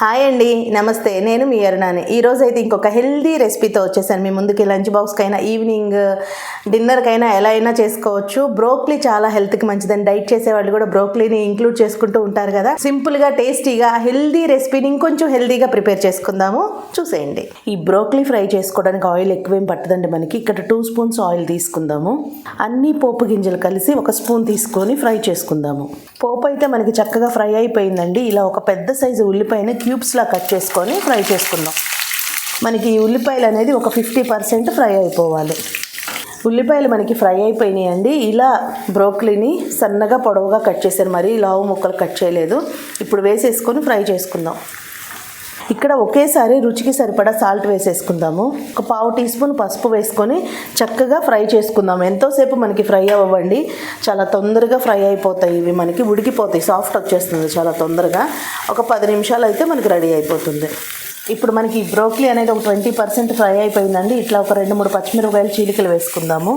Hi అండి, నమస్తే. నేను మీ అరుణాని. ఈరోజు అయితే ఇంకొక హెల్దీ రెసిపీతో వచ్చేసాను మీ ముందుకి. లంచ్ బాక్స్కైనా, ఈవినింగ్ డిన్నర్కైనా ఎలా అయినా చేసుకోవచ్చు. బ్రోక్లీ చాలా హెల్త్కి మంచిదని డైట్ చేసే వాళ్ళు కూడా బ్రోక్లీని ఇంక్లూడ్ చేసుకుంటూ ఉంటారు కదా. సింపుల్గా, టేస్టీగా, హెల్దీ రెసిపీని ఇంకొంచెం హెల్దీగా ప్రిపేర్ చేసుకుందాము. చూసేయండి. ఈ బ్రోక్లీ ఫ్రై చేసుకోవడానికి ఆయిల్ ఎక్కువేం పట్టదండి మనకి. ఇక్కడ 2 స్పూన్స్ ఆయిల్ తీసుకుందాము. అన్ని పోపు గింజలు కలిసి 1 స్పూన్ తీసుకొని ఫ్రై చేసుకుందాము. పోపు అయితే మనకి చక్కగా ఫ్రై అయిపోయిందండి. ఇలా ఒక పెద్ద సైజు ఉల్లిపాయని క్యూబ్స్లా కట్ చేసుకొని ఫ్రై చేసుకుందాం. మనకి ఈ ఉల్లిపాయలు అనేది ఒక 50% ఫ్రై అయిపోవాలి. ఉల్లిపాయలు మనకి ఫ్రై అయిపోయినాయండి. ఇలా బ్రోక్లీని సన్నగా పొడవుగా కట్ చేశాను, మరి లావు ముక్కలు కట్ చేయలేదు. ఇప్పుడు వేసేసుకొని ఫ్రై చేసుకుందాం. ఇక్కడ ఒకేసారి రుచికి సరిపడా సాల్ట్ వేసేసుకుందాము. ఒక 1/2 టీ స్పూన్ పసుపు వేసుకొని చక్కగా ఫ్రై చేసుకుందాం. ఎంతోసేపు మనకి ఫ్రై అవ్వండి, చాలా తొందరగా ఫ్రై అయిపోతాయి. ఇవి మనకి ఉడికిపోతాయి, సాఫ్ట్ వచ్చేస్తుంది చాలా తొందరగా. ఒక 10 నిమిషాలు అయితే మనకి రెడీ అయిపోతుంది. ఇప్పుడు మనకి ఈ బ్రోక్లీ అనేది ఒక 20% ఫ్రై అయిపోయిందండి. ఇట్లా ఒక 2-3 పచ్చిమిరపకాయలు చీలికలు వేసుకుందాము.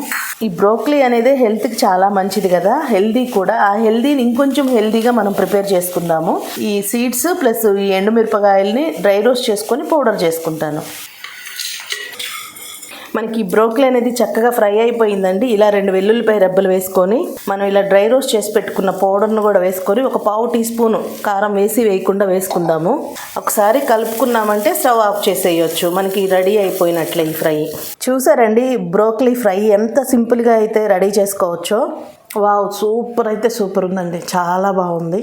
ఈ బ్రోక్లీ అనేది హెల్త్కి చాలా మంచిది కదా, హెల్దీ కూడా. ఆ హెల్దీని ఇంకొంచెం హెల్దీగా మనం ప్రిపేర్ చేసుకుందాము. ఈ సీడ్స్ ప్లస్ ఈ ఎండుమిరపకాయలని డ్రై రోస్ట్ చేసుకొని పౌడర్ చేసుకుంటాను. మనకి ఈ బ్రోక్లీ అనేది చక్కగా ఫ్రై అయిపోయిందండి. ఇలా 2 వెల్లుల్లిపాయ రెబ్బలు వేసుకొని మనం ఇలా డ్రై రోస్ట్ చేసి పెట్టుకున్న పౌడర్ను కూడా వేసుకొని ఒక 1/2 టీ స్పూన్ కారం వేయకుండా వేసుకుందాము. ఒకసారి కలుపుకున్నామంటే స్టవ్ ఆఫ్ చేసేయచ్చు. మనకి రెడీ అయిపోయినట్లే ఈ ఫ్రై. చూసారండి బ్రోక్లీ ఫ్రై ఎంత సింపుల్గా అయితే రెడీ చేసుకోవచ్చో. వావ్, సూపర్ అయితే సూపర్ ఉందండి, చాలా బాగుంది.